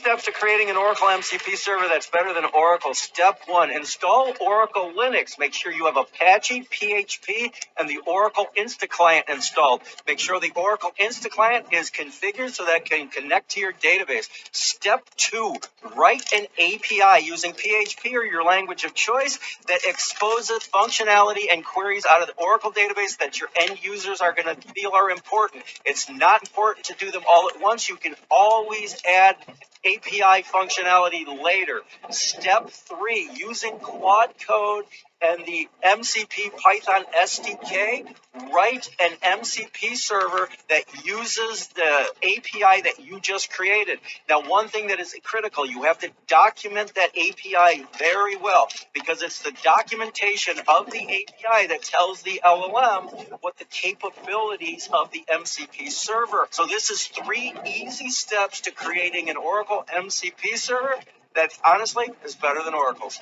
steps to creating an Oracle MCP server that's better than Oracle. Step 1, install Oracle Linux. Make sure you have Apache, PHP, and the Oracle InstaClient installed. Make sure the Oracle InstaClient is configured so that it can connect to your database. Step 2, write an API using PHP or your language of choice that exposes functionality and queries out of the Oracle database that your end users are going to feel are important. It's not important to do them all at once. You can always add API functionality later. Step 3, using Quad Code and the MCP Python SDK, write an MCP server that uses the API that you just created. Now, one thing that is critical, you have to document that API very well, because it's the documentation of the API that tells the LLM what the capabilities of the MCP server. So this is 3 easy steps to creating an Oracle MCP server that honestly is better than Oracle's.